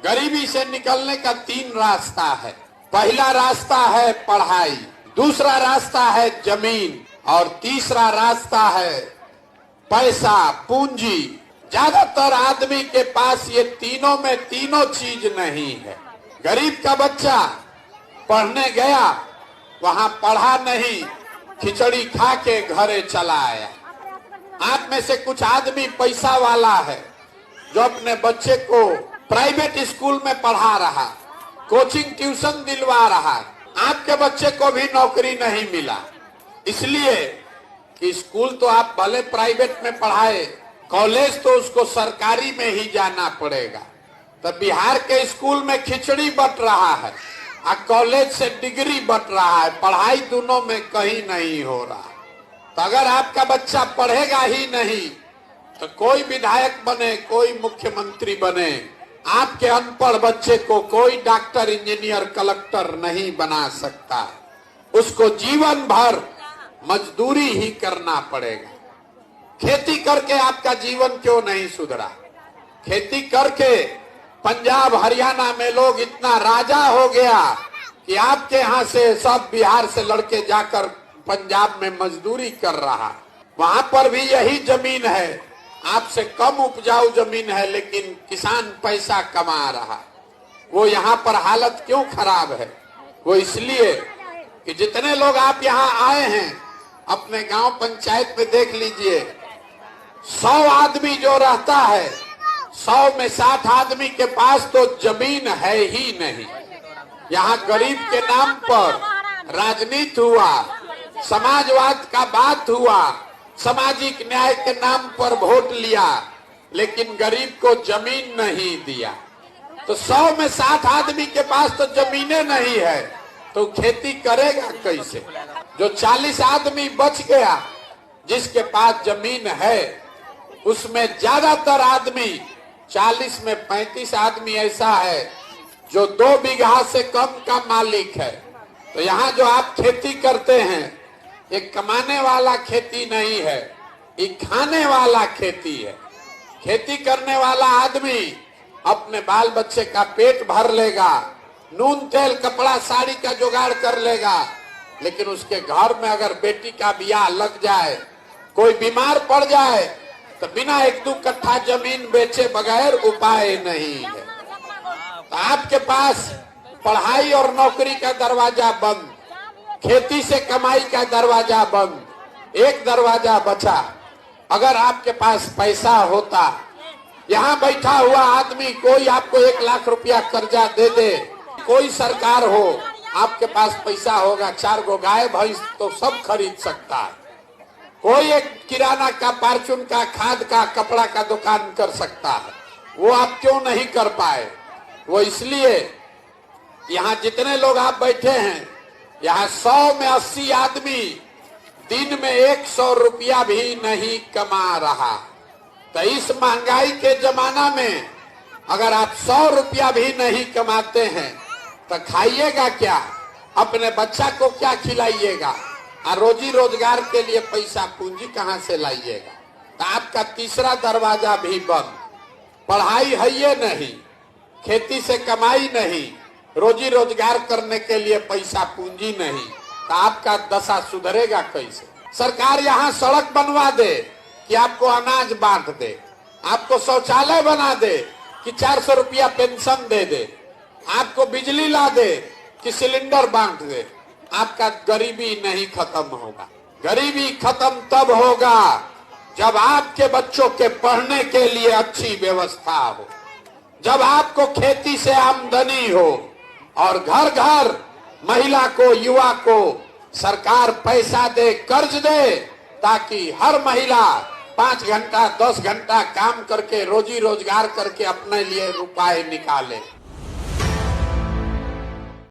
गरीबी से निकलने का 3 रास्ता है। पहला रास्ता है पढ़ाई, दूसरा रास्ता है जमीन और तीसरा रास्ता है पैसा, पूंजी। ज्यादातर आदमी के पास ये तीनों में तीनों चीज नहीं है। गरीब का बच्चा पढ़ने गया, वहां पढ़ा नहीं, खिचड़ी खा के घरे चला आया। आप में से कुछ आदमी पैसा वाला है जो अपने बच्चे को प्राइवेट स्कूल में पढ़ा रहा, कोचिंग ट्यूशन दिलवा रहा। आपके बच्चे को भी नौकरी नहीं मिला, इसलिए कि स्कूल तो आप भले प्राइवेट में पढ़ाए, कॉलेज तो उसको सरकारी में ही जाना पड़ेगा। तो बिहार के स्कूल में खिचड़ी बट रहा है और कॉलेज से डिग्री बट रहा है, पढ़ाई दोनों में कहीं नहीं हो रहा। तो अगर आपका बच्चा पढ़ेगा ही नहीं तो कोई विधायक बने, कोई मुख्यमंत्री बने, आपके अनपढ़ बच्चे को कोई डॉक्टर, इंजीनियर, कलेक्टर नहीं बना सकता। उसको जीवन भर मजदूरी ही करना पड़ेगा। खेती करके आपका जीवन क्यों नहीं सुधरा? खेती करके पंजाब हरियाणा में लोग इतना राजा हो गया कि आपके यहाँ से सब बिहार से लड़के जाकर पंजाब में मजदूरी कर रहा। वहां पर भी यही जमीन है, आपसे कम उपजाऊ जमीन है, लेकिन किसान पैसा कमा रहा। वो यहाँ पर हालत क्यों खराब है? वो इसलिए कि जितने लोग आप यहाँ आए हैं, अपने गांव पंचायत में देख लीजिए, 100 आदमी जो रहता है, 100 में 60 आदमी के पास तो जमीन है ही नहीं। यहाँ गरीब के नाम पर राजनीति हुआ, समाजवाद का बात हुआ, सामाजिक न्याय के नाम पर वोट लिया, लेकिन गरीब को जमीन नहीं दिया। तो 100 में 60 आदमी के पास तो जमीनें नहीं है, तो खेती करेगा कैसे? जो 40 आदमी बच गया जिसके पास जमीन है, उसमें ज्यादातर आदमी, 40 में 35 आदमी ऐसा है जो 2 बीघा से कम का मालिक है। तो यहाँ जो आप खेती करते हैं, ये कमाने वाला खेती नहीं है, ये खाने वाला खेती है। खेती करने वाला आदमी अपने बाल बच्चे का पेट भर लेगा, नून तेल कपड़ा साड़ी का जुगाड़ कर लेगा, लेकिन उसके घर में अगर बेटी का ब्याह लग जाए, कोई बीमार पड़ जाए, तो बिना 1-2 कट्ठा जमीन बेचे बगैर उपाय नहीं है। तो आपके पास पढ़ाई और नौकरी का दरवाजा बंद, खेती से कमाई का दरवाजा बंद, एक दरवाजा बचा। अगर आपके पास पैसा होता, यहाँ बैठा हुआ आदमी कोई आपको 1 लाख रुपया कर्जा दे दे, कोई सरकार हो, आपके पास पैसा होगा, 4 गो गाय भैंस तो सब खरीद सकता है। कोई एक किराना का, फार्चून का, खाद का, कपड़ा का दुकान कर सकता है। वो आप क्यों नहीं कर पाए? वो इसलिए यहाँ जितने लोग आप बैठे हैं, यहाँ 100 में 80 आदमी दिन में 100 रुपया भी नहीं कमा रहा। तो इस महंगाई के जमाना में अगर आप 100 रुपया भी नहीं कमाते हैं तो खाइएगा क्या? अपने बच्चा को क्या खिलाइएगा? और रोजी रोजगार के लिए पैसा पूंजी कहाँ से लाइएगा? तो आपका तीसरा दरवाजा भी बंद। पढ़ाई है ये नहीं, खेती से कमाई नहीं, रोजी रोजगार करने के लिए पैसा पूंजी नहीं, तो आपका दशा सुधरेगा कैसे? सरकार यहाँ सड़क बनवा दे कि आपको अनाज बांट दे, आपको शौचालय बना दे कि 400 रुपया पेंशन दे दे, आपको बिजली ला दे कि सिलेंडर बांट दे, आपका गरीबी नहीं खत्म होगा। गरीबी खत्म तब होगा जब आपके बच्चों के पढ़ने के लिए अच्छी व्यवस्था हो, जब आपको खेती से आमदनी हो और घर घर महिला को, युवा को सरकार पैसा दे, कर्ज दे, ताकि हर महिला 5 घंटा 10 घंटा काम करके रोजी रोजगार करके अपने लिए रुपए निकाले।